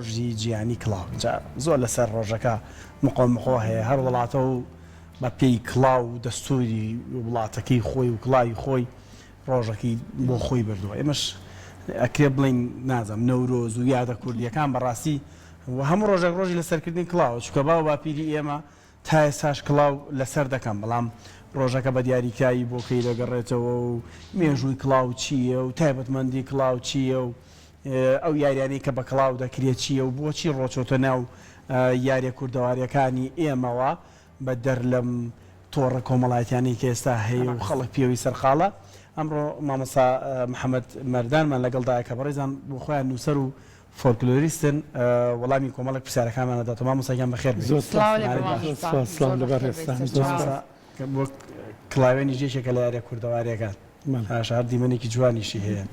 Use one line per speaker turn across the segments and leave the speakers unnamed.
ڕۆژی جیانی کڵاو زۆر لەسەر ڕۆژەکە مقۆ هەیە هەر وڵاتە و بە پێی کڵاو و دەستوری وڵاتەکەی خۆی و کڵاوی خۆی ڕۆژەکەی بۆ خۆی بردووە ئێمەش ئەکرێ بڵین نازم نەورۆز و یادە کوردیەکان بەڕاستی هەموو ڕۆژێک ڕۆژی لەسەرکردنی کڵاوە چکە باو باپیری ئێمە تا ئێساش کڵاو لەسەر دەکەم بەڵام ڕۆژەکە بە دیاریکایی بۆکەی دەگەڕێتەوە و مێژووی کڵاو چییە و تایبەتمەندی کڵاو چییە و ئەو یاریانەی کە بە کڵاو دەکرێت چییە و بۆچی ڕۆچۆتە ناو یاریە کوردەواریەکانی ئێمەوە بە دەر لەم تۆڕە کۆمەڵایەتیانەی کە ئێستا هەیە و خەڵک پێوی سەرخاڵە ئەمڕۆ مامۆستا محەممەد مەردانمان لەگەڵدایە کە بەڕێزان بۆ خۆیان نووسەر و فۆلکلۆریستن وەڵامی کۆمەڵک پرسیارەکانمانەداتەوە مامۆستاکان بەخێر بۆ کڵاوێنی ژێشێکە لە یاریە کوردەواریەکان شار دیمەنێکی جوانیشی هەیە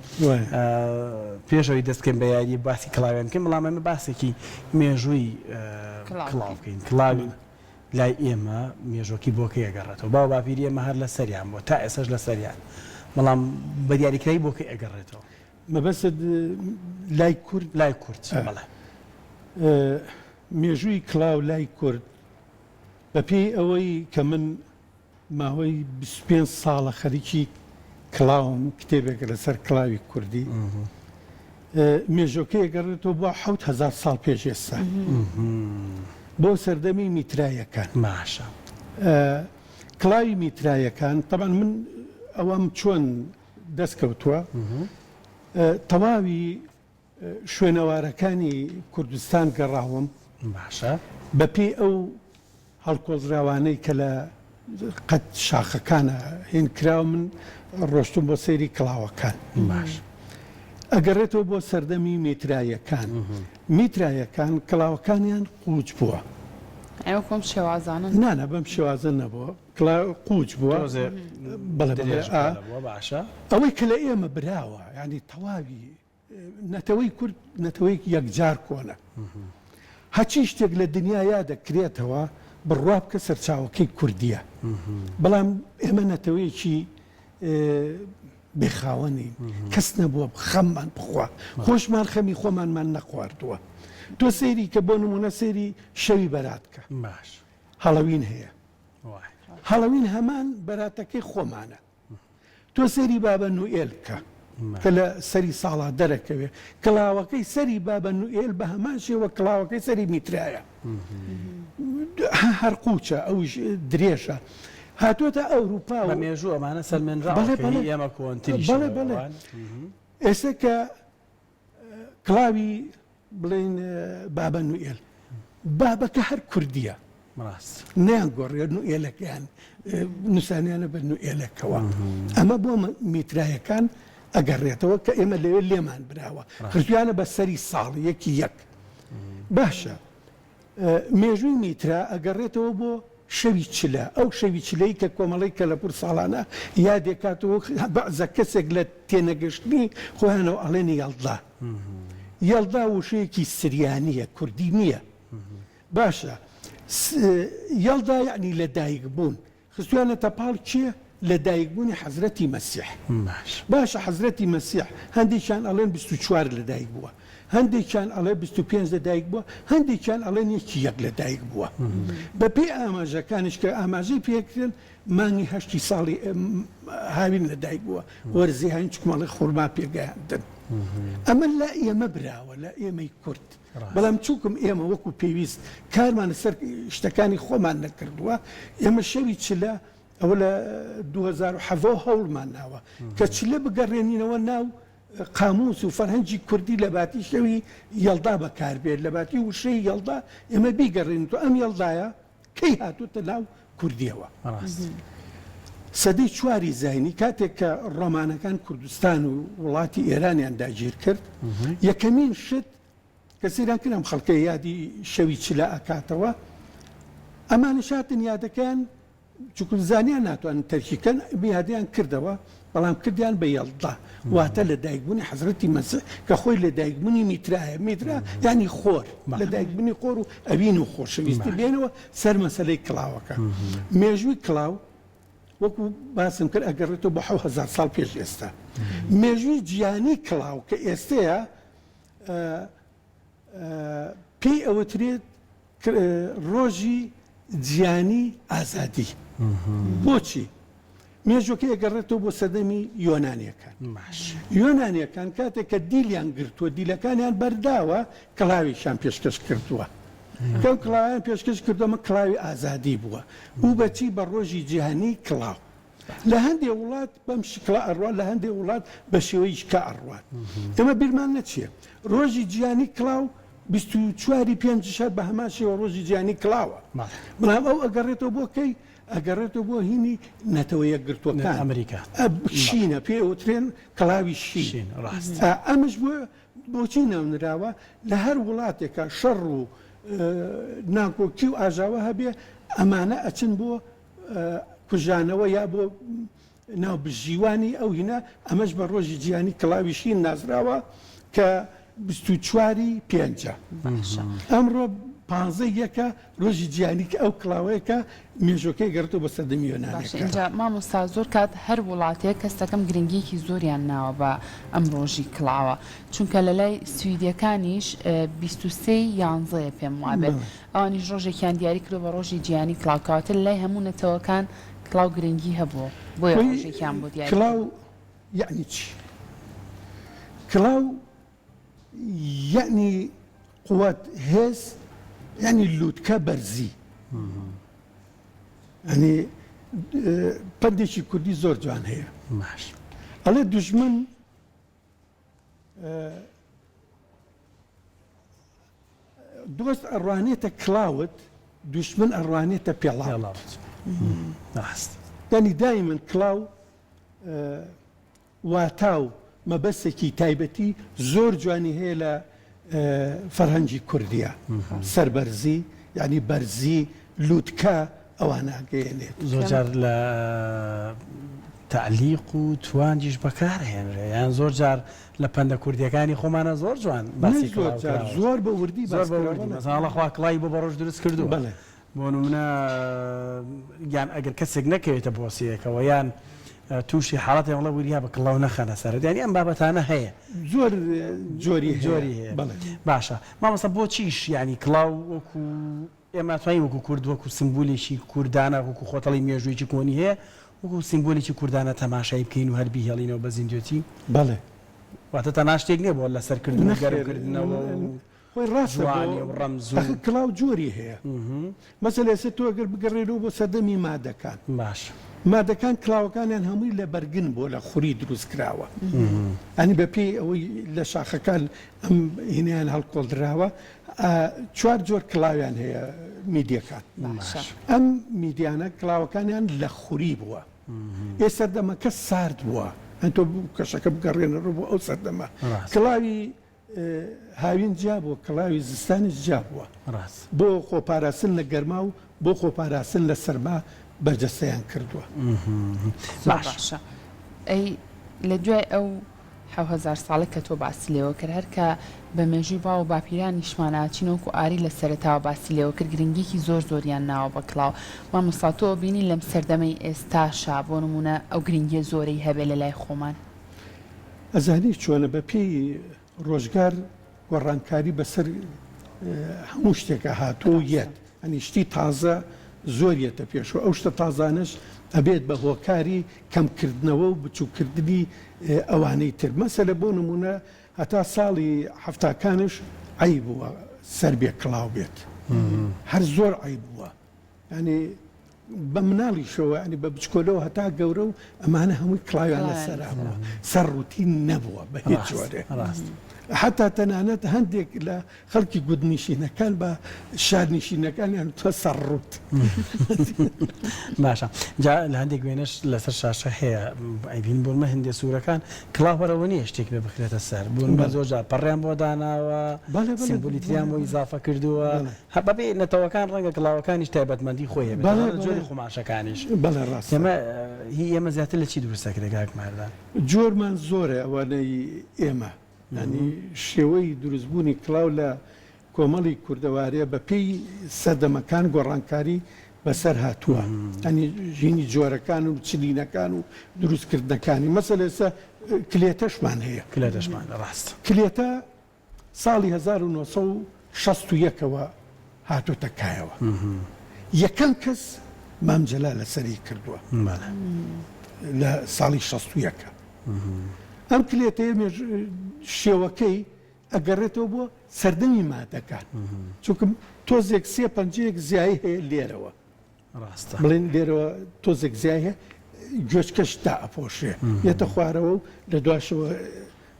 پێشەوەی دەستکەین بە یاری باسی کڵاوێنکەین بەڵام ئەمە باسێکی مێژووی کڵاو بکەین کڵاوی لای ئێمە مێژۆکی بۆکە ئەگەڕێتەوە باو باپیری ئێمە هەر لە سەریان بۆ تا ئێسش لە سەریان بەڵام بە دیاریکرایی بۆکە ئەگەڕێتەوە
مەبەست لای کورد
بەڵێ
مێژووی کڵاو لای کورد بە پێی ئەوەی کە من ماوەی 25 ساڵە خەریکی کڵاوم کتێبێک لەسەر کڵاوی کوردی مێژۆکەی ئەگەڕێتەوە بۆ 7,000 ساڵ پێش ئێستا بۆ سەردەمی میترایەکان
ماشە
کڵاوی میترایەکان تەبەن من ئەوەم چۆن دەستکەوتووە تەواوی شوێنەوارەکانی کوردستان گەڕاوم
باشە
بە پێی ئەو هەڵکۆزراوانەی کە لە قەت شاخەکانە هێنکراوە من ڕۆشتم بۆ سەیری کڵاوەکان
باش
ئەگەڕێتەوە بۆ سەردەمی میترایەکان میترایەکان کڵاوەکانیان قوچ بووە
ئەوە کۆم شێوازانە
نانە بەم شێوازە نەبووە قوچ بووە
باشە
ئەوەی کە لە ئێمە براوە ینی تەواوی نەتەوەی کورد نەتەوەی یەکجار کۆنە هەچی شتێک لە دنیا دەکرێتەوە بڕوا بکە سەرچاوەکەی کوردیە بەڵام ئێمە نەتەوەیەکی بێخاوەنی کەس نەبووە خەممان بخوا خۆشمان خەمی خۆمانمان نەخواردووە تۆ سەیری کە بۆ نمونە سەیری شەوی بەراتکە
باش
هەڵەوین هەیە هەڵەوین هەمان بەراتەکەی خۆمانە تۆ سەیری بابە نوئێل بکە کە لە سەری ساڵا دەرەکەوێ کڵاوەکەی سەری بابە نوئێل بە هەمان شێوە کڵاوەکەی سەری میترایە هەر قوچە ئەوش درێژە هاتوۆتە ئەوروپا
بە مێژوو ئەمانە سەلمێنرا ئێمە کۆنتری
بەڵێ ئێستا کە کڵاوی بڵێن بابە نوئێل بابەکە هەر کوردیە نیان گۆڕێ نوئێلەکەیان نووسانیانە بە نوئێلەکەوە ئەمە بۆ میترایەکان ئەگەڕێتەوە کە ئێمە لەوێ لێمان براوە خرجیانە بە سەری ساڵی یەکی یەک باشە مێژووی میترا ئەگەڕێتەوە بۆ شەوی چلە ئەو شەوی چلەی کە کۆمەڵی کە لە پور ساڵانە یادێکاتەوە بەعزە کەسێک لە تێنەگەشتنی خۆیانەوە ئەڵێنی یەڵدا یەڵدا وشەیەکی سریانیە کوردی نییە باشە یەڵدا یعنی لە دایک بوون خستویانە تەپاڵ چییە لە دایکبوونی حەزرەتی مەسیح باشە حەزرەتی مەسیح هەندێکیان ئەڵێن 24 لە دایک بووە هەندێکیان ئەڵێ 25 لە دایک بووە هەندێکیان ئەڵێن یەکی یەک لە دایک بووە بە پێی ئاماژەکانش کە ئاماژەی پێکردن مانگی 8 ساڵی هاوین لە دایک بووە وەرزی هاین چکمەڵی خورما پێگەیاندن ئەمە لە ئێمە براوە لە ئێمەی کورد بەڵام چووکم ئێمە وەکو پێویست کارمان سەر شتەکانی خۆمان نەکردووە ئێمە شەوی چلە ئەوە لە 2007 هەوڵمان ناوە کە چلە بگەڕێنینەوە ناو قاموس و فەرهەنگی کوردی لە باتی شەوی یەڵدا بەکاربێت لە باتی وشەی یەڵدا ئێمە بیگەڕێن تو ئەم یەڵدایە کەی هاتووتە ناو کوردیەوە سەدەی 4 زاینی کاتێک کە ڕۆمانەکان کوردستان و وڵاتی ئێرانیان داگیر کرد یەکەمین شت کە سەیران کردم خەڵکە یادی شەوی چلە ئەکاتەوە ئەمانە شاتن یادەکەیان چونکە زانیان ناتوانن تەرکیکەن میادیان کردەوە بەڵام کردیان بە یەڵدا واتە لە دایکبوونی حەزرەتی مەسیح کە خۆی لە دایکبوونی میترایە میترا ینی خۆر لە دایکبوونی خۆر و ئەوین و خۆشەویستی بێنەوە سەر مەسەلەی کڵاوەکە مێژووی کڵاو وەکو باسم کرد ئەگەڕێتەوە بە 7,000 ساڵ پێش ئێستا مێژووی گیانی کڵاو کە ئێستەیە پێی ئەوەترێت ڕۆژی جیانی ئازادی. بۆچی؟ مێژوەکە ئەگەڕێتەوە بۆ سەدەمی یۆنانیەکان. یۆنانیەکان کاتێک کە دیلیان گرتووە دیلەکانیان بەرداوە کڵاویشان پێشکەش کردووە. کەم کڵاویان پێشکەش کردومە کڵاوی ئازادی بووە. و بەچی بە ڕۆژی جیهانی کڵاو. لە هەندێک وڵات بەم شکڵە ئەڕوات، لە هەندێک وڵات بە شێوەی شکا ئەڕوات. ئەمە بیرمان نەچیە. ڕۆژی جیهانی کڵاو 24 پێنج شەر بە هەمان شێوە ڕۆژی جیهانی کڵاوە. بەڵام ئەو ئەگەڕێتەوە بۆ کەی؟ ئەگەڕێتەوە بۆ هینی نەتەوە یەکگرتووەکان
ئەمریکا
شینە پێ ئەوترێن کڵاوی شین. ئەمەش بۆچی ناونراوە لە هەر وڵاتێکە شەڕ و ناکۆکی و ئاژاوە هەبێ ئەمانە ئەچن بۆ کوژانەوە یا بۆ ناو بژیوانی ئەو هینە. ئەمەش بە ڕۆژی جیهانی کڵاوی شین نازراوە کە 24 پێنجە. ئەمڕۆ 15 ڕۆژی جیهانی کە ئەو کڵاوەیەکە مێژۆکەی گەڕێتەوە بە سەدەمی یۆنانیەکان.
اینجا مامۆستا زۆر کات هەر وڵاتەیە کەستەکەم گرنگیەکی زۆریان ناوە بە ئەم ڕۆژی کڵاوە، چونکە لە لای سویدیەکانیش 23 پێم وابێت ئەوانیش ڕۆژێکیان دیاری کردو بە ڕۆژی جیهانی کڵاوکەواتە لای هەموو نەتەوەکان کڵاو گرنگی هەبووە بۆیە ڕۆژێکیان بۆ دیاری.
کڵاو یعنی چی؟ کڵاو یعنی قوت هێز، یعنی لووتکە بەرزی. ئەنی پندێکی کوردی زۆر جوان هەیە. ئەڵێ دوژمن دۆست ئەڕوانێتە کڵاوت، دوژمن ئەڕوانێتە پێڵاوت. یعنی دایمەن کڵاو واتا و مەبەستێکی تایبەتی زۆر جوانی هەیە لە فەرهەنگی کوردیە. سەربەرزی، یعنی بەرزی، لووتکە ئەوانەگەیەنێت.
زۆرجار لە تعلیق و توانجیش بەکارهێنرێ، یان زۆر جار لە پەندە کوردیەکانی خۆمانە زۆر جوان باسی
زۆر بە وردی
مەساڵەخوا کڵای بۆ بە ڕۆژ دروست کردو. بۆ نمونە یان ئەگەر کەسێک نەکەوێتە بۆسیەکەوە یان تووشی حاڵەتی وڵە ورییا بە کڵاو نەخەنە سەر، یانی ئەم بابەتانە هەیە
زۆر جۆری
هەیە. باشە مامۆستا بۆ چیش ینی کڵاو وەکو ئێمە توانین وەکو کورد وەکو سمبولێکی کوردانە وەکو خۆتەڵی مێژوویی کۆنی هەیە وەکو سیمبۆلێکی کوردانە تەماشای بکەین و هەربی هێڵینەوە بە زیندوێتی؟
بەڵێ.
واتە تەنها شتێک نییە بۆ لەسەرکردن گەرمکردنەوە
خۆی ڕاستوانی
و ڕەمزوو
کڵاو جۆری هەیە. مەسەلە ئێستا تۆ ئەگەر بگەڕێنەوە بۆ سەدەمی مادەکان،
باش
مادەکان کڵاوەکانیان هەمووی لە بەرگن بۆ لە خوری دروست کراوە. ئەنی بەپێی ئەوەی لە شاخەکان ئەم هینیان هەڵکۆڵدراوە. 4 جۆر کڵاویان هەیە میدیەکان. ئەم میدیانە کڵاوەکانیان لە خوری بووە. ئێ سەردەمەکە سارد بووە، ئەن تۆ کەشەکە بگەڕێنەڕۆ بۆ ئەو سەردەمە. کڵاوی هاوین جا بووە، کڵاوی زستانیش جا بووە بۆ خۆپاراستن لە گەرما و بۆ خۆپاراستن لە سەرما بەرجەستەیان کردووە.
باشە ئەی لە دوای ئەو 1000 ساڵە کە تۆ باسی لێەوە کرد هەرکە بە مێژووی باو و باپیرانیشماناچینەوەکو ئاری لە سەرەتاوە باسی لێەوە کرد گرنگیکی زۆر زۆریان ناوە بە کڵاو. مامۆستا تۆ بینی لەم سەردەمەی ئێستاشا بۆ نمونە ئەو گرنگیە زۆرەی هەبێ لە لای خۆمان؟
ئەزانی چۆنە بەپێی ڕۆژگار گۆڕانکاری بەسەر هەموو شتێکە هاتوو یەت، ئەنی شتی تازە زۆریەتە پێشەوە. ئەو شتە تازانش ئەبێت بە هۆکاری کەمکردنەوە و بچووکردنی ئەوانەی تر. مەسەلە بۆ نمونە هەتا ساڵی هەفتاکانش عیب بووە سەر بێ کڵاو بێت، هەر زۆر عیب بووە. ینی بە مناڵیشەوە ینی بە بچکۆلەوە هەتا گەورە و ئەمانە هەمووی کڵاویان لەسەرا بووە، سەر ڕوتین نەبووە بە هیچ جۆرێ. حتا تەنانەت هەندێک لە خەڵکی گودنشینەکان بە شارنشینەکانیان تۆ سەرڕوت.
باشە جا لە هەندێک وێنەش لەسەر شاشە هەیە ئەیبین بۆمە هەندێک سوورەکان کڵاوەرەوە نیە شتێک بێ بخرێتە سەر بوون بە زۆر جار پەڕیان بۆ داناوە، سیمبۆلیتریان بۆ ئیزافە کردووە. بەبێ نەتەوەکان ڕەنگە کڵاوەکانیش تایبەتمەندی خۆیە جۆری خۆماشەکانیش.
بەڵێ ڕاست.
ئێمە زیاتر لە چی دروستەکرێت کاکماردان؟
جۆرمان زۆرە ئەوانەی ئێمە ینی شێوەی دروستبوونی کڵاو لە کۆمەڵی کوردەوارەیە بە پێی سەردەمەکان گۆڕانکاری بەسەر هاتووە. ئەنی ژینی جۆرەکان و چلینەکان و دروستکردنەکانی. مەسەلە ئێستا کلێتەشمان هەیە.
کلێتەشمان ڕاست.
کلێتە ساڵی 1900 61ەوە هاتوۆتە کایەوە یەکەم کەس مام جەلال لەسەری کردووە لە ساڵی 61 ئەم کلێتەیە شێوەکەی ئەگەڕێتەوە بۆ سەردەمی مادەکان چونکە تۆزێک 3-5 زیایی هەیە لێرەوە بڵێن لێرەوە تۆزێک زیای هەیە گوێچکەش تا ئەپۆشێ یەتە خوارەوە و لە دواشەوە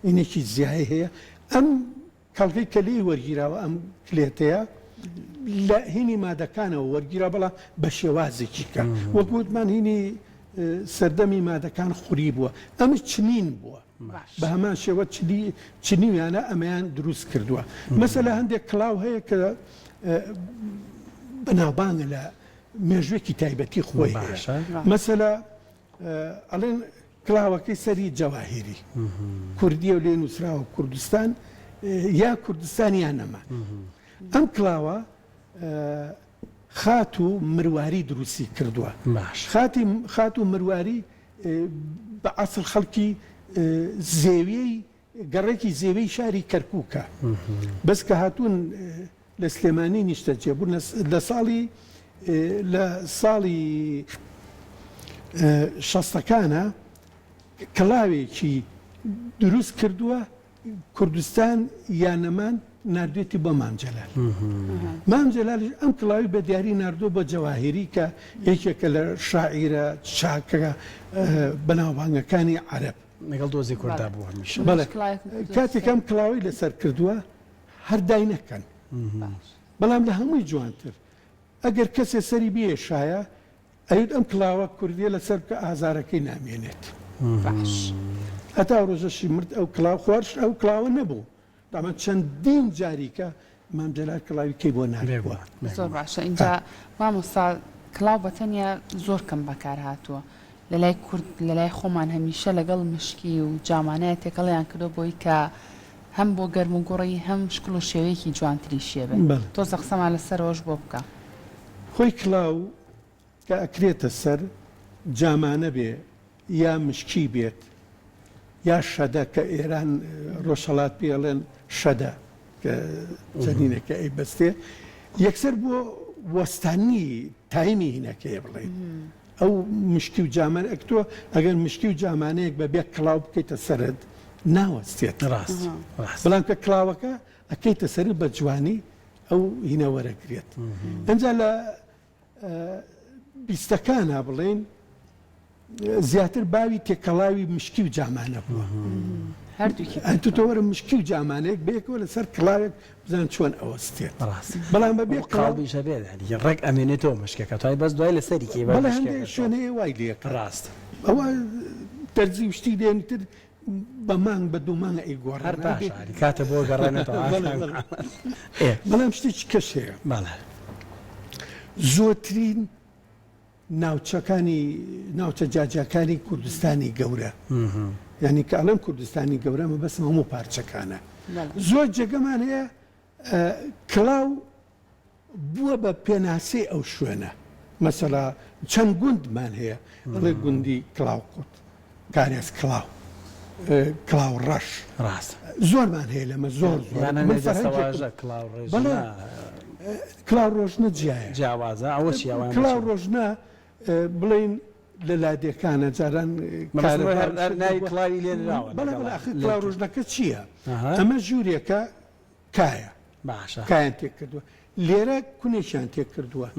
ئینێکی زیایی هەیە ئەم کەڵگەی کەلەی وەرگیراوە ئەم کلێتەیە لە هینی مادەکانەوە وەرگیرا بەڵام بە شێوازێکی کە وەک وتمان هینی سەردەمی مادەکان خوری بووە ئەمە چنین بووە بە هەمان شێوە چنیویانە ئەمەیان دروست کردووە مەسەلە هەندێک کڵاو هەیە کە بەناوبانگە لە مێژوێکی تایبەتی خۆی مەسەلە ئەڵێن کڵاوەکەی سەری جەواهیری کوردیە و لێ نووسراوە کوردستان یا کوردستان یان نەما ئەم کڵاوە خات و مرواری دروستی کردووە خات و مرواری بە ئەسڵ خەڵکی زێویەی گەڕێکی زێوەی شاری کەرکووکە بەس کە هاتوون لە سلێمانی نیشتەجێ بوون لە ساڵی شەستەکانە کڵاوێکی دروست کردووە کوردستان یانەمان نردوێتی بۆ مام جەلال مام جەلال ئەم کڵاوی بە دیاری نردووە بۆ جەواهیری کە یەکێکە لە شاعیرە چاکە بەناوبانگەکانی عەرەب
لەگەڵ دۆزی کووردا بوو هەمیشە
کاتێک ئەم کڵاوی لەسەر کردووە هەر دای نەکەن بەڵام لە هەمووی جوانتر ئەگەر کەسێ سەری بێشایە ئەوت ئەم کڵاوە کوردیە لەسەر کە ئازارەکەی نامێنێت هەتا ڕۆژەشی مرد ئەو کڵاو خوارش ئەو کڵاوە نەبوو دامان چەندین جاریکە مام جەلال کڵاوی کەی بۆ نابێوە
زۆر باشە اینجا مامۆستا کڵاو بەتەنیا زۆر کەم بەکار هاتووە لە لای کورد لە لای خۆمان هەمیشە لەگەڵ مشکی و جامانەیە تێکەڵیان کردو بۆی کە هەم بۆ گەرم و گوڕی هەم شکل و شێوەیەکی جوانتری شێبێت تۆزە قسەمان لەسەرەوەش بۆ بکە
خۆی کڵاو کە ئەکرێتە سەر جامانە بێ یا مشکی بێت یا شەدە کە ئێران ڕۆژهەڵات پێڵێن شەدە کە جەنینەکە ئەی بەستێ یەکسەر بۆ وەستانی تایمی هینەکەی بڵێن ئەو مشکی و جامان ئەکتۆ ئەگەر مشکی و جامانەیەک بەبێ کڵاو بکەیتە سەرت ناوەستێت بەڵام کە کڵاوەکە ئەکەیتە سەر بە جوانی ئەو هینە وەرەگرێت ئەنجا لە بیستەکانە بڵێن زیاتر باوی تێکەڵاوی مشکی و جامانە بووە هەردووکە وەرە مشکی و جامانەیەک بەیەکەوە لەسەر کڵاوێک بزان چۆن ئەوەستێت بەڵام بەبێ
قڵاویشە بێت ڕێک ئەمێنێتەوە مشکەکە توای بەس دوای لەسەری کێ
بەڵێ هەندێک شوێنەیە وای لێک
ڕاست
ئەوە دەرزی وشتی دێنتر بە مانگ بە دوو مانگە ئەیگۆڕ
هەر باشاری کاتە بۆ گەڕێنێتەوە
بەڵام شتێکی کەش هەیە زۆرترین ناوچە جاجەکانی کوردستانی گەورە یعنی کە ئەڵێم کوردستانی گەورە مە بەسم هەموو پارچەکانە زۆر جێگەمان هەیە کڵاو بووە بە پێناسەی ئەو شوێنە مەسەلا چەند گوندمان هەیە ئەڵێ گوندی کڵاو قوت کارێز کڵاو کڵاو ڕەش
ڕاست
زۆرمان هەیە لەمە زۆر کڵاو ڕۆژنە جیایە
جیاوازە ئەوە
کڵاو ڕۆژنە بڵین لە لادێکانە جاران
کڵاوی لێنراوە
کڵاو ڕۆژنەکە چییە؟ ئەمە ژوورێکە کایە
باشە
کایان تێک کردووە لێرە کونێکیان تێک کردووە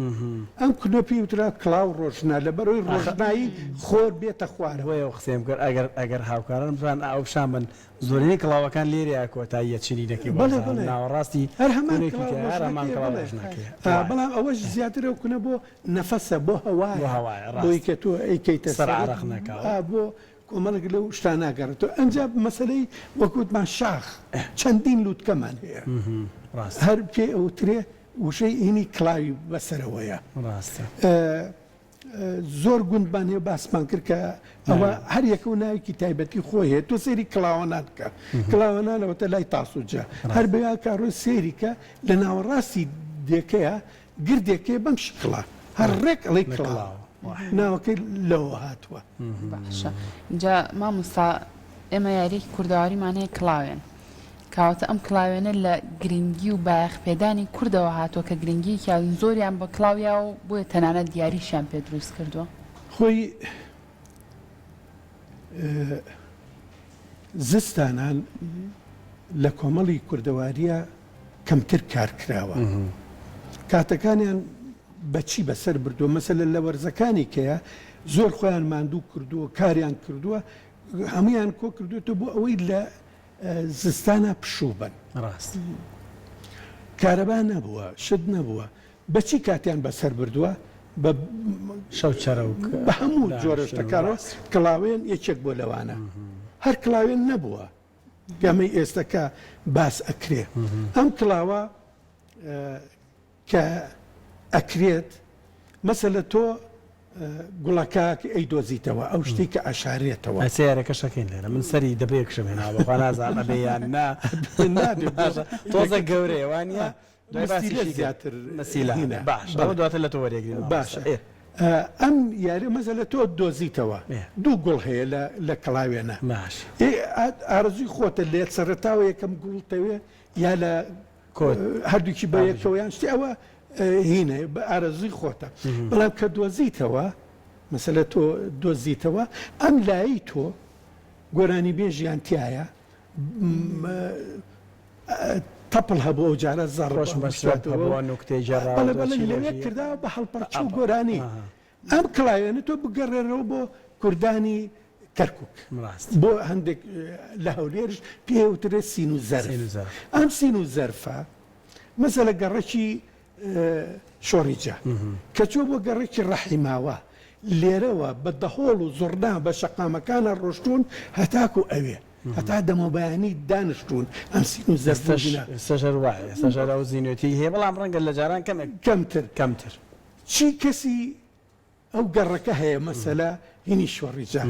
ئەم کونۆپی وترا کڵاو ڕۆژنا لە بەرەوەی ڕۆژنایی خۆر بێتە خوارەوەی
قسەم کرد ئەگەر هاوکاران بزان ئەو شان من زۆرینەی کڵاوەکان لێرەیە کۆتاییە چنینەکەی ناوەڕاستی
هەمان بەڵام ئەوەش زیاتر ئەو کونە بۆ نەفەسە بۆ هەوایە بۆی کە تۆ ئەیکەیتە
سەرعرەخنەکە
بۆ کۆمەڵک لەو شتان ناگەڕێتەوە ئەنجا مەسەلەی وەکوتمان شاخ چەندین لووتکەمان هەیە هەر پێ ئەوترێ وشەی هینی کڵاوی بەسەرەوەیە زۆر گوندبان هەیە باسمان کرد کە ئەوە هەر یەکە و ناوێکی تایبەتی خۆی هەیە تۆ سێری کڵاوەنان بکە کڵاوەنانەوەتە لای تاسوجا هەر بەیا کارۆ سێری کە لە ناوەڕاستی دێکەیە گردێکەیە بەم شکڵە هەر ڕێک ئەڵەی کڵاوە ناوەکەی لەوە هاتووە
باشە اینجا مامۆستا ئێمە یاریی کوردەواریمان هەیە کڵاوێن کاواتە ئەم کڵاوێنە لە گرنگی و باەخپێدانی کوردەوە هاتووە کە گرنگییان زۆریان بە کڵاویا و بۆیە تەنانەت دیاریشیان پێ دروست کردووە
خۆی زستانان لە کۆمەڵی کوردەواریە کەمتر کارکراوە کاتەکانیان بەچی بەسەر بردووە مەسەلە لە وەرزەکانی کەیە زۆر خۆیان ماندوو کردووە کاریان کردووە هەمویان کۆ کردوێتە بۆ ئەوەی لە زستانە پشوو بن
ڕاست
کارەبا نەبووە شت نەبووە بەچی کاتیان بەسەر بردووە بە
شەوچەرە و
بە هەموو جۆرە شتەکانەوە کڵاوێن یەکێک بۆ لەوانە هەر کڵاوێن نەبووە گەمەی ئێستەکە باس ئەکرێ ئەم کڵاوە کە ئەکرێت مەسەلە تۆ گوڵەکە ئەی دۆزیتەوە ئەو شتی کە ئاشارێتەوە
سیارەکە شەکەین لێرە من سەری دەبێکشم هێنا بەخوا نازانە بەیان تۆزە گەورەیە وانە
زیاتر
مەسیلە باش ئەوە دواتر لە تۆ وەرێگرین
باشە ئەم یاری مەسەلە تۆ دۆزیتەوە دوو گوڵ هەیە لە کڵاوێنە
باش
ئارزوی خۆتە لێ سەرەتاوە یەکەم گوڵتەوێ یا لە هەردووکی بە یەکەوەیان شتی ئەوە هینە بە ئارەزوی خۆتە بەڵام کە دۆزیتەوە مەسەلە تۆ دۆزیتەوە ئەم لایی تۆ گۆرانی بێژیان تایە تەپڵ هەبوو ئەو جارە زەڕۆژ
مەشتەوە نوکتەی جێڕا
لەوێ کرداوە بە هەڵپەرچ و گۆرانی ئەم کڵاوێنە تۆ بگەڕێنەوە بۆ کوردانی کەرکک بۆ هەندێک لە هەولێرش پێوترێت سین و زەرف ئەم سین و زەرفە مەسەلە گەڕێکی شۆریجە کە چوە بۆ گەڕێکی ڕەحیماوە لێرەوە بە دەهۆڵ و زۆرنا بە شەقامەکانە ڕۆشتون هەتاکو ئەوێ هەتا دەمەبایانی دانیشتون ئەم سین و
سەژەر وایە سەژەرە و زیینەتی هەیە بەڵام ڕەنگە لە جاران کەمتر
چی کەسی ئەو گەڕەکە هەیە مەسەلە هینی شۆڕیجە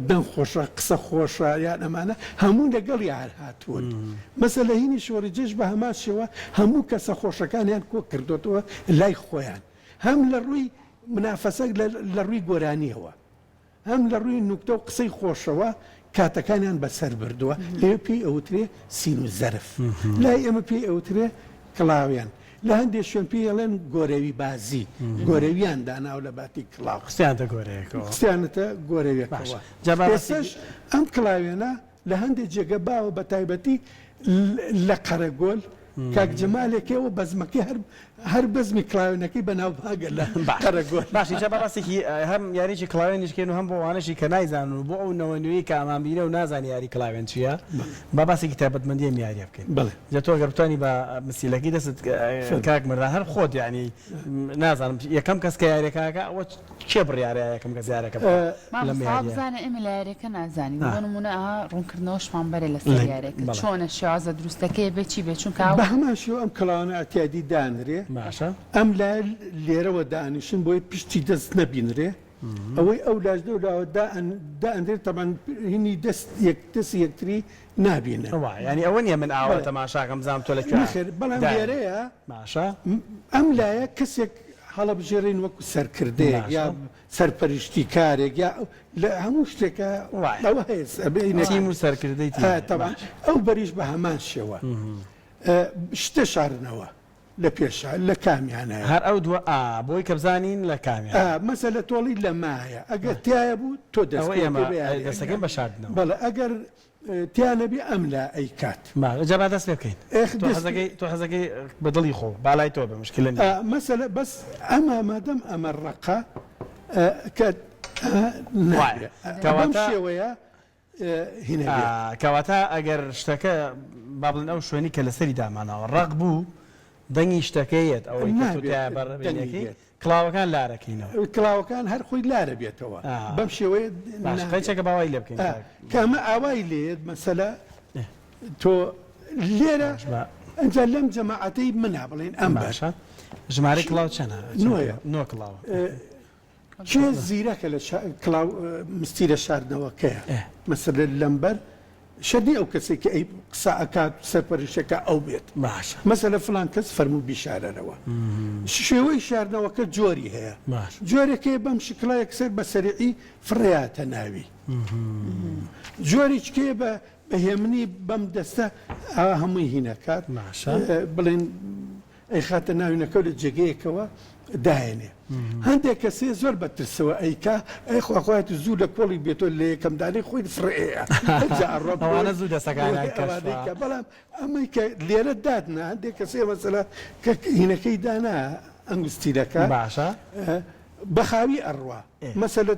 دەم خۆشە قسە خۆشە یان ئەمانە هەموو لەگەڵ یار هاتوون مەسەلە هینی شۆڕیجەش بە هەمان شێوە هەموو کەسە خۆشەکانیان کۆ کردوتەوە لای خۆیان هەم لە ڕووی منافەسەک لە ڕووی گۆرانیەوە هەم لە ڕووی نوکتە و قسەی خۆشەوە کاتەکانیان بەسەر بردووە لێ پێی ئەوترێ سین و زەرف لای ئێمە پێی ئەوترێ کڵاویان لە هەندێک شوێن پێڵێن گۆرەوی بازی گۆرەویان داناو لە باتی کڵاو
قستیانتە گۆرەیەکەوە
قستیانەتە گۆرەویەکەوە پێسەش ئەم کڵاوێنە لە هەندێک جێگە باوە بە تایبەتی لە قەرەگۆل کاک جەمالێکەوە بەزمەکەی هەر بەزمی کڵاوێنەکەی بەناوباگە لە قەرەگۆل
باشی جا بەڕاستێکی هەم یاریی کڵاوێنیشکێن و هەم بۆ وانەشی کە نایزان و بۆ ئەو نەوەنوەیی کە ئامانبیرە و نازانی یاری کڵاوێن چییە با باسێکی تایبەتمەندی یاریە بکەین جا تۆ گەرتانی بە مسیلەکەی دەست کاک مردا هەر خۆت یعنی نازانم یەکەم کەس کە یاریەکەکە ئەوە چێ بڕیارە یەکەم کەس یارەکە
بزانە ئێمە لە یاریەکە نازانین بۆ نمونە ڕوونکردنەوەشمان بەرێ لەسەر یاریەکە چۆنە شێوازە دروستەکەی بێچی بێ چونکە
بە هەمان شێوە ئەم کڵاوانە ئەتیادی دانرێ ئەم لای لێرەوە دانیشن بۆی پشتی دەست نەبینرێ ئەوەی ئەو لاژدە و لاوە دائەندرێت تەمان هینی دەست یەکتری نابینە
ینی ئەوە نیە من ئاوە تەماشاکەم زانام تۆ لەکوێ
بەڵام لێرەیە
باشە
ئەم لایە کەسێک هەڵەبژێڕین وەکو سەرکردەیەک یا سەرپەرشتی کارێک یا لە هەموو شتێکە ئەوە هەیە
و سەرکردەی
ئەو بەریش بە هەمان شێوە شتە شارنەوە لە پێشە لە کامیانە
هەر ئەو دووە بۆی کە بزانین لە کامیان
مەسەلە تۆڵی لە مایە ئەگەر تایە بوو تۆ
دەستەکەی بەشاردنەوە
بەڵێ ئەگەر تیانەبی ئەم لا ئەی کات
جەبا دەست پێ بکەین تۆ حەزەکەی بەدڵی خۆ باڵای تۆ بە مشکلە
مەسەلە بەس ئەمە مادەم ئەمە ڕقە کە شێوەیە
کەواتە ئەگەر شتەکە با بڵێن ئەو شوێنی کە لەسەری دامانەوە ڕق بوو دەنگی شتەکەیت ئەوەی بەڕێنەکەی کڵاوەکان لارەکەینەوە
کڵاوەکان هەر خۆی لارە بێتەوە بەم شێوەیە
قەیچەکە باوای لێ بکەین
کامە ئاوای لێت مەسەلە تۆ لێرە ئەجا لەم جەماعەتەی منا بڵێن ئەم باشە
ژمارە کڵاو چەنە نۆ کڵاوە
چێ زیرەکە لە مستیرە شاردنەوەکەیە مەسەلە لەمبەر شەدی ئەو کەسێک کە ئەی قسە ئەکات سەرپەرشەکە ئەو بێت
باشە
مەسەلە فلان کەس فەرموو بیشارەرەوە شێوەی شاردنەوەکە جۆری هەیە جۆرێکی بەم شکڵە یەکسەر بە سەریعی فڕیاتە ناوی جۆریچکێ بە بەهێمنی بەم دەستە ئاوا هەمووی هینەکات بڵێن ئەی خاتە ناوینەکە لە جێگەیەکەوە داهێنێ هەندێک کەسێ زۆر بەترسەوە ئەیکا ئەی خواخوایەت زوو لە کۆڵی بێتۆ لە یەکەمدانی خۆی فرەیە
ئەوانە زوو دەسەکانە
بەڵام ئەمەی کە لێرە دادنا هەندێک کەسێ مەسەلا کە هینەکەی دانا ئەنگستیرەکە
باشە
بەخاوی ئەڕوا مەسەلە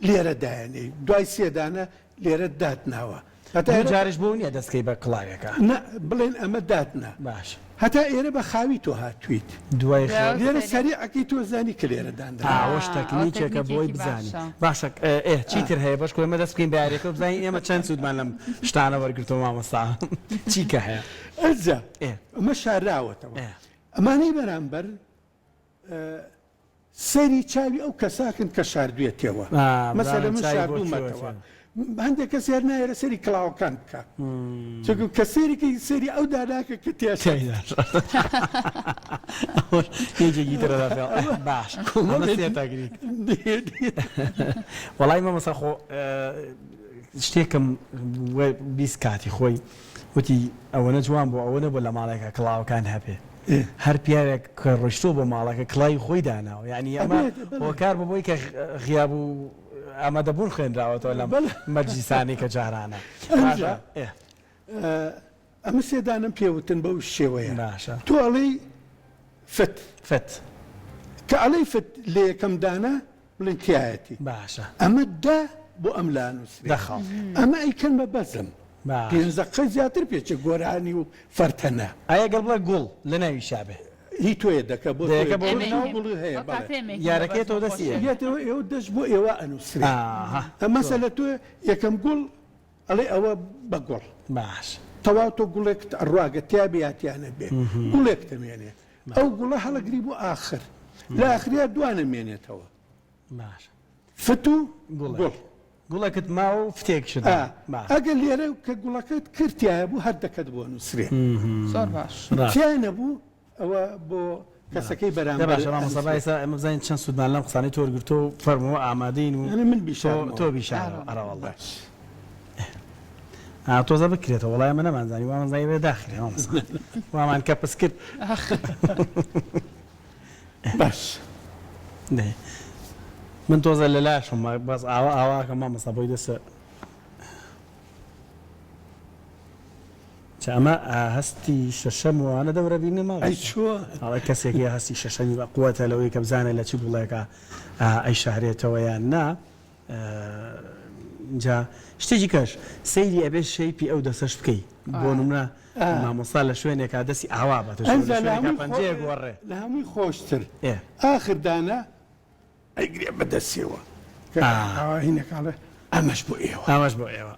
لێرە دایانێ دوای سێدانە لێرە دادناوە
جارش بوو نییە دەستکەی بە کڵاوێکە
بڵێن ئەمە دادنا
باش
هەتا ئێرە بە خاوی تۆ هاتویت
دوای
لێرە سەریعەکەی تۆ زانی کە لێرە داندا
ئەوەش تەکنیکێکە بۆی بزانی باشە چیتر هەیە بەش کۆمە دەست بکەین بارێکە بزانین ئێمە چەند سوودمان لەم شتانە وەرگرتەوە مامۆستا چیکە هەیە
ئەجا ئەمە شاراوەتەوە ئەمانەی بەرامبەر سەری چاوی ئەو کەساکن کە شاردوێتەوە مەسەلە من شاردوومەتەوە هەندێک کەس هێر نایێرە سەری کڵاوەکان بکە چونکە کە سێریکەی سەری ئەو داناکە کە
تێژێکی ترەدا باش وەڵای مەمەسا خۆ شتێکم بیست کاتی خۆی وتی ئەوەنە جوان بۆ ئەوەنە بۆ لە ماڵێکە کڵاوەکان هەبێ هەر پیاوێک کە ڕۆشتۆ بۆ ماڵەکە کڵای خۆی داناوە یعنی ئەمە هۆکار بۆی کە غیاب و ئامادەبوون خوێنراوەتەوە لەم مەجلیسانی کە جارانە
ئەمە سێدانم پێوتن بەو شێوەیە تۆ ئەڵێی فت کە ئەڵەی فت لە یەکەم دانە بڵێن تایەتی
باشە
ئەمە دا بۆ ئەم لانووسری ئەمە ئەیکەن بە بەزم پێنجدەقەی زیاتر پێچە گۆرانی و فەرتەنە
ئایا گەڵ بڵێ گوڵ لە ناوی شابێ
هی تۆیە دەکە بۆ هەیە
یارەکەیەوە دەستیەوە
ئێوە دەست بۆ ئێوە ئەنووسری مەسە لە تۆ یەکەم گوڵ ئەڵێ ئەوە بە گوڵ
باش
تەواو تۆ گوڵێک ڕواگە تیابیاتیانە بێ گوڵێک دەمێنێ ئەو گوڵە هەڵەگری بۆ ئاخر لە ئاخریا دوانە مێنێتەوە
باش
فت و گوڵ
گوڵەکەت ماوە و فتێک شد
ئەگەر لێرە کە گوڵەکەت کردایە بوو هەر دەکەت بۆ نووسێ
زۆر باش
تیای نەبوو ئەوە بۆ کەسەکەی بەرامبەر
باشە مامۆستا ئێمە بزانین چەند سوودمان لەم قسانەی تۆ وەرگرتۆ و فەرمەوە ئامادەین و
من
تۆ بیشارەوە ئەڕەوەڵڵا تۆزە بکرێتەوە وڵای من نەمانزانی وامانزایی بێ داخلێ مامۆستا وامان کە پس کرد
باش
من تۆزە لە لاشم بەس ئاواکە مامۆستا بۆی دەسە ئەمە هەستی شەشەم وانە دەورە بینەمە ئەڵە کەسێکی هەستی شەشەمی بە قووەتە لەوەی کە بزانێت لە چ گوڵێکە ئەی شارێتەوە یان نا جا شتێکی کەش سەیری ئەبێ شەیپی ئەو دەسەش بکەی بۆ نمونە مامۆستا لە شوێنێکا دەستی ئاوا بەتە پەنجەیە گۆڕێ
لە هەمووی خۆشتر ئاخردانە ئەیگرێ بەدەستیەوە هینەکڵێ ئەمەش بۆ ئێوە
ئەمەش بۆ ئێوە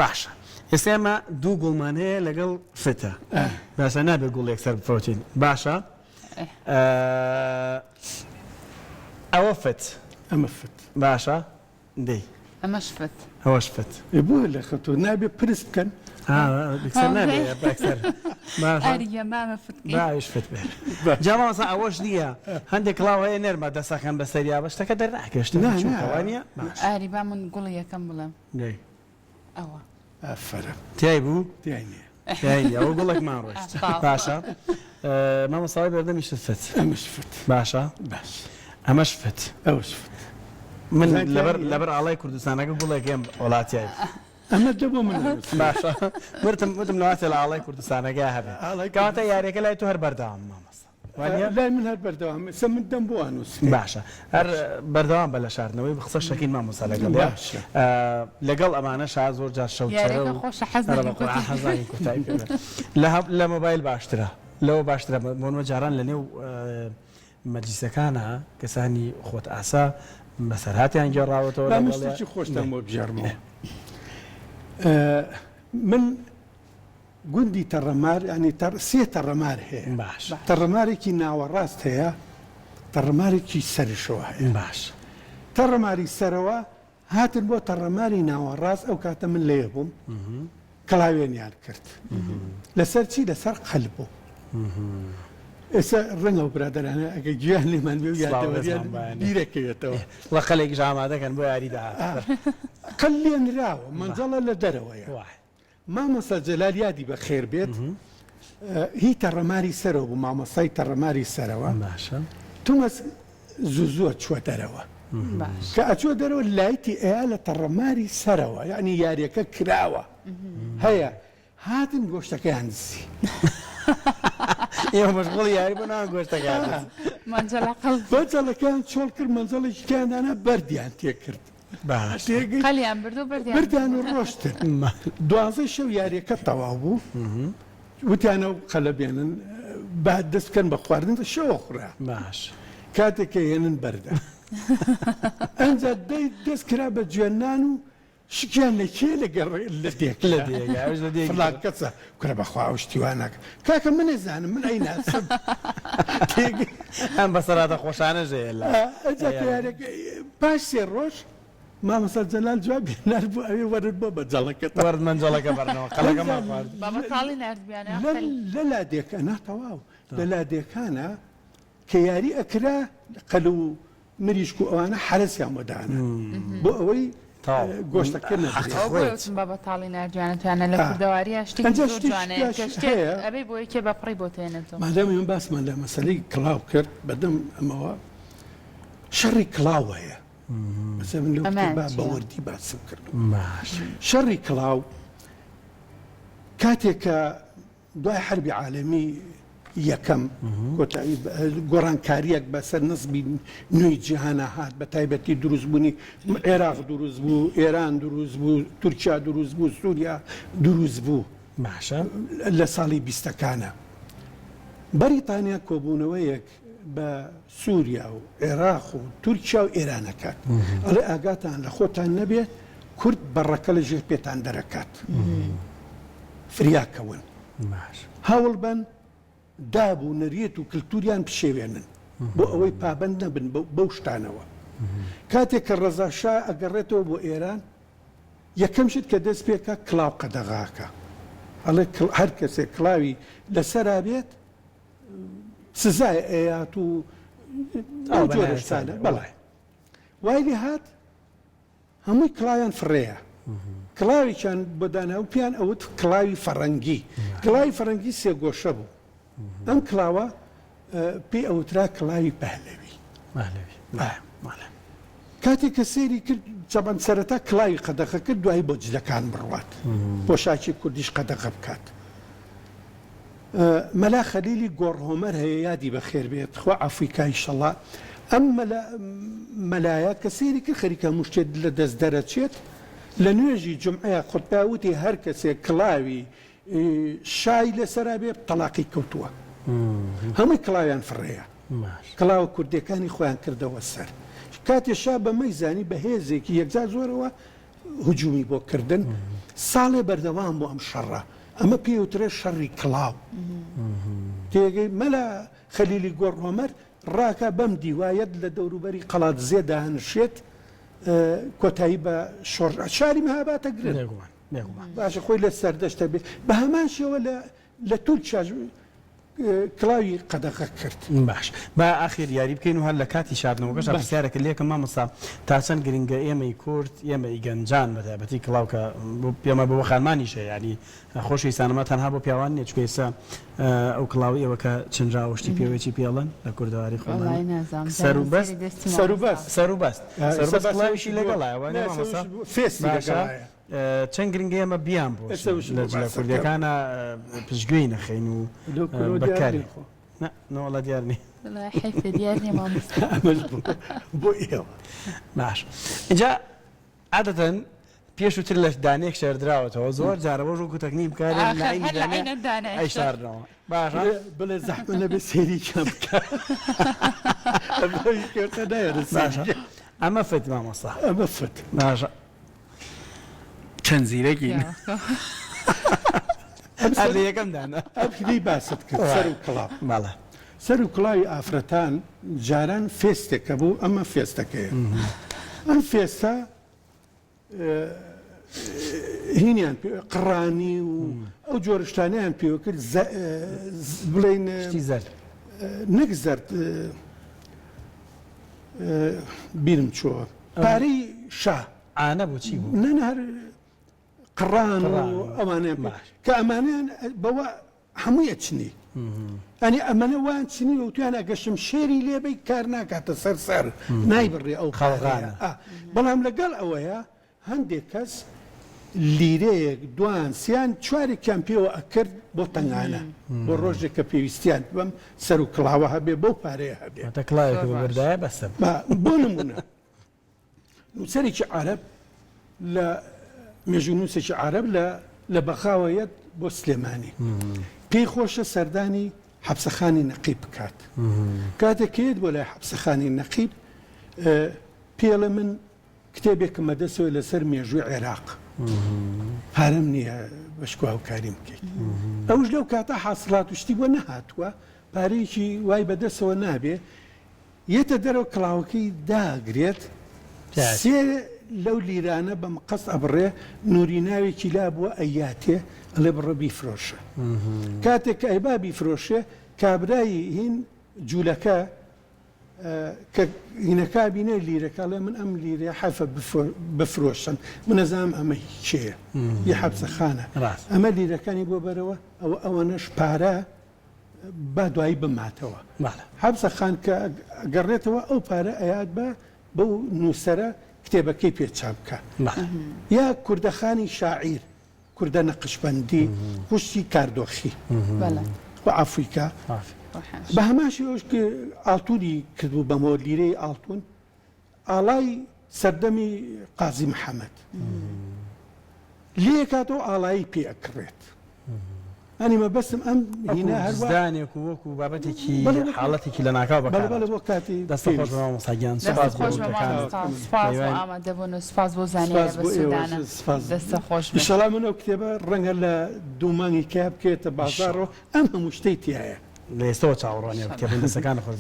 باشە ئێستا ئێمە دوو گوڵمان هەیە لەگەڵ فتە باشە نابێت گوڵێک سەر بفرۆتین باشە ئەوە فت
ئەمە فت
باشە دەی
ئەمەش فت
ئەوەش فت
بووە لە خەتۆ نابێت پرس بکەن
باش فت بێ جاماوەسا ئەوەش نییە هەندێک کڵاو هەیە نەرمە دەسەکەن بەسەریا بەشتەکە دەرناکەشتوانە
ئاری با من گوڵی یەکەم بڵێم ئەوە
ئەفرە
تیای بوو
تیایە
ئەوە گوڵێکمان ڕۆشت باشە مامۆستاوای بەردەمیشت فت
ئەمەش فت
باشە
باش
ئەمەش فت
ئەوەش فت
من لەبەر ئاڵای کوردستانەکە گوڵێکم وڵاتیای
ئەمە دەبوو من
باشە وتم لەواتە لە ئاڵای کوردستانەکە هەبێ کەواتە یاریەکە لای تۆ هەر بەردەوام مامۆستا
لای من هەر بەردەوام من دەم بۆ ئەنووسێ
باشە هەر بەردەوام بە لە شاردنەوەی بخسە شەکین مامۆستا لەگەڵ ئەمانە شا زۆر جار شەوچەرە لە مۆبایل باشترە لەوە باشترە بۆنەوە جاران لە نێو مەجلیسەکانە کەسانی خۆت ئاسا بەسەرهاتیان گێڕاوەتەوە
مشتێکی خۆشتان بۆ بژارمەوە من گوندی تەڕەمار ینی سێ تەڕەمار هەیە
باش
تەڕەمارێکی ناوەڕاست هەیە تەڕەمارێکی سەرشەوە هەیە
باش
تەڕەماری سەرەوە هاتن بۆ تەڕەماری ناوەڕاست ئەو کاتە من لێ بووم کڵاوێنیان کرد لەسەر چی لەسەر قەلب بوو ئێستا ڕەنگە برادرانە ئەگە گیان لێمان بێ یادەوەریان بیرەکەوێتەوە
وەقەلێک ئامادەکەن بۆ یاریدا
قەل لێنراوە منجەڵە لە دەرەوەیە مامۆستا جەلال یادی بە خێر بێت هی تەڕەماری سەرەوە بوو مامۆستای تەڕەماری سەرەوە تومەس زوو چوە دەرەوە کە ئەچوە دەرەوە لایتی ئەیا لە تەڕەماری سەرەوە یعنی یاریەکە کراوە هەیە هاتن گۆشتەکەیان نزی
ئێوە مەشغوڵی یاری بۆ ناوە گۆشتەکان
بەجەڵەکان چۆڵ کرد مەنجەڵێکیاندانە بەردیان تێ کرد
قەلیان بردو
بردیان و ڕۆشتن 12 شەو یاریەکە تەواو بوو وتیانە و قەلە بێنن بعد دەست بکەن بە خواردن شەوە خوڕا
باش
کاتێککە هێنن بەردە ئەنجا دەست کرا بە گوێنان و شکیان لەکێ لەگەڕ لە دێکڵاکەچە کورە بەخوا شتیوانەکە کاکە من نەزانم من ئەی ناسم
ئەم بەسەراتە خۆشانە ژێ
پاش 3 ڕۆژ مامەسەر جەلال جواب بێنار بوو ئەوێ وەرد بۆ بە جەڵەکە
وەرد منجەڵەکە بەرنەوە قەڵەکەمان خوارد
لە لادێکانە تەواو لە لادێکانە کە یاری ئەکرا قەل و مریشک و ئەوانە حرەسیان وەدانە بۆ ئەوەی گۆشتەکە
بە بەتاڵی ناردوانەتوانە لە کوردەواریە شتێکی ئەبێ بۆ یەکێ بەپڕی بۆ تێنێتەوە
مادام من باسمان لە مەسەلەی کڵاو کرد بەدەم ئەمەوە شەڕی کڵاو هەیە بەوەردی باسم کرد شەڕی کڵاو کاتێکە دوای حربی عالەمی یەکەم گۆڕانکاریەک بەسەر نزمی نوێی جیهانە هات بە تایبەتی دروستبوونی عێراق دروست بوو ئێران دروست بوو تورکیا دروست بوو سووریا دروست بوو
باشە
لە ساڵی 20ەکانە بەریتانیا کۆبوونەوەیەک بە سووریا و عێراق و تورکیا و ئێرانەکات ئەڵێ ئاگاتان لە خۆتان نەبێت کورد بەڕەکە لە ژێر پێتان دەرەکات فریاکەون هەوڵ بن دابوو نەریێت و کللتوریان پشێوێنن بۆ ئەوەی پابند نەبن بەو شتانەوە کاتێک کە ڕەزاشا ئەگەڕێتەوە بۆ ئێران یەکەم شت کە دەست پێکە کڵاو قەدەغاکە ئەڵێ هەر کەسێک کڵاوی لەسەرا بێت سزای ئەیات و ئەو جۆرەشتانە بەڵێ وای لێ هات هەمووی کڵاویان فڕێیە کڵاویان بەدانە و پیان ئەوت کڵاوی فەڕەنگی کڵاوی فەڕەنگی سێگۆشە بوو ئەم کڵاوە پێی ئەوترا کڵاوی پەهلەوی کاتێک کە سێری کرد جەبەن سەرەتا کڵاوی قەدەغە کرد دوایی بۆ جلەکان بڕوات پۆشاکی کوردیش قەدەغە بکات مەلا خەلیلی گۆڕهۆمەر هەیە یادی بە خێر بێت خوا ئەفریقای شەڵا ئەم مەلایە کە سێری کرد خەریکە موشتێت لە دەست دەرەچێت لە نوێژی جمعەیە خودپاوتی هەر کەسێک کڵاوی شای لەسەرا بێ تەلاقی کەوتووە هەمووی کڵاویان فڕەیە کڵاوە کوردەکانی خۆیان کردەوە سەر کاتێ شا بە مەیزانی بە هێزێکی یەکجار زۆرەوە هجومی بۆ کردن ساڵێ بەردەوام بۆ ئەم شەڕە ئەمە پێوترێ شەڕی کڵاو تێگەی مەلا خەلیلی گۆڕهۆمەر ڕاکە بەم دیوایەت لە دەوروبەری قەڵات زێدا هەنشێت کۆتایی بە شاری مەهاباتە گرن باشە خۆی لە سەردەشتە بێت بە هەمان شێوە لە تورکیا کڵاوی قەدەغە کرد
باش با ئاخیر یاری بکەین و هەر لە کاتی شاردنەوەکەش پرسیارێکە لێکم مامۆستا تا چەند گرنگە ئێمەی کورد ئێمەی گەنجان بەتایبەتی کڵاوکە پێمە بەوە خانمانیشە ینی خۆشی سانەمە تەنها بۆ پیاوان نیە چکە ئێستا ئەو کڵاوی ئێوە کە چنجاوشتی پێوێکی پێڵەن لە کوردەواری خۆمان سەروبەست کڵاویشی لەگەڵایەوە مامۆستا چەند گرنگە ئێمە بیان بۆ لە کوردەکانە پشتگوێی نەخەین و بەکاری نەوەڵە دیار نی
بۆ ئێوە
باش اینجا عادەتەن پێشووتر لە دانێک شێردراوەتەوە زۆر جارەوە ژووکو تەکنی بکارێن ئەی شاردنەوە باش
بڵێ زەحمە نەبێ سێری کەم بکە
ئەمە فت مامۆستا
ئەمە فت
باشە چەند زیرەکی هەر لە یەکەم دانا
ئەفری باست کرد سەر و کڵاو
باڵە
سەر و کڵاوی ئافرەتان جاران فێستێکە بوو ئەمە فێستەکەیە ئەم فێستە هینیان قڕانی و ئەو جۆرەشتانیان پێوە کرد بڵێن نەگزارد بیرم چۆوە پارەی شا
ئانە بۆ چی بوو؟
نەنە هەر قڕان و ئەوانیان کە ئەمانیان بەوە هەمووی ئەچنی ئەنی ئەمەە وان چنی و تویان ئەگەشم شێری لێبەی کار ناکاتە سەر نایبڕێ ئەو
خەڵغانە
بەڵام لەگەڵ ئەوەیە هەندێک کەس لیرەیەک دوان سیان چوارێکیان پێوە ئەکرد بۆ تەنگانە بۆ ڕۆژێک کە پێویستیان بەم سەر و کڵاوە هەبێ بۆ پارەیە هەبێ
کڵاوێک بەردایە بەسە
بۆ نمونە نووسەرێکی عەرەب لە مێژوو نووسێکی عەرەب لە بەخاوەیەت بۆ سلێمانی پێی خۆشە سەردانی حەبسەخانی نەقیب بکات کاتێکێت بۆ لای حەبسەخانی نەقیب پێڵە من کتێبێکم مەدەسەوە لەسەر مێژووی عێراق پارەم نییە بەشکو هاوکاریم بکەیت ئەوش لەو کاتە حاصلات و شتی بۆ نەهاتووە پارەیەکی وای بەدەسەوە نابێ یەتە دەرەوە کڵاوەکەی داگرێت سێ لەو لیرانە بە مقەس ئەبڕێ نووری ناوێکی لا بووە ئەیاتێ ئەڵێ بڕە بیفرۆشە کاتێک کە ئەیبا بیفرۆشێ کابرایی هین جوولەکە کە هینەکە بینێ لیرەکە ئەڵێ من ئەم لیرە حەفە بفرۆشن منەزانم ئەمە هیچێە یە حەبسەخانە ئەمە لیرەکانی بۆ بەرەوە ئەوەنەش پارە با دوایی بماتەوە حەبسەخان کە گەڕێتەوە ئەو پارە ئەیات بە بەو نووسەرە کتێبەکەی پێچاو بکە یا کوردەخانی شاعیر کوردە نەقشبەندی خوشتی کاردۆخی بە ئافریکا بە هەماشی ئەوش کە ئاڵتوونی کردبوو بەمەوە لیرەی ئاڵتون ئاڵای سەردەمی قازی محەممەد لێ کاتەوە ئاڵایی پێ ئەکڕێت ئەنیمە بەسم ئەم هینە
هەردانێک و وەکو بابەتێکی حاڵەتێکی لە ناکاو
بەڵێ بۆ کاتی
دەستە خۆش مۆساگیان
سپاس بۆ زانیاری بە سودانە دەستە خۆش
ئینشەڵا من ئەو کتێبە ڕەنگە لە دوومانگی کە بکێتە بازاڕەوە ئەم هەموو شتەی تایە
لە ئێستەوە چاوەڕوانیە کتێبە دەستەکانە خۆش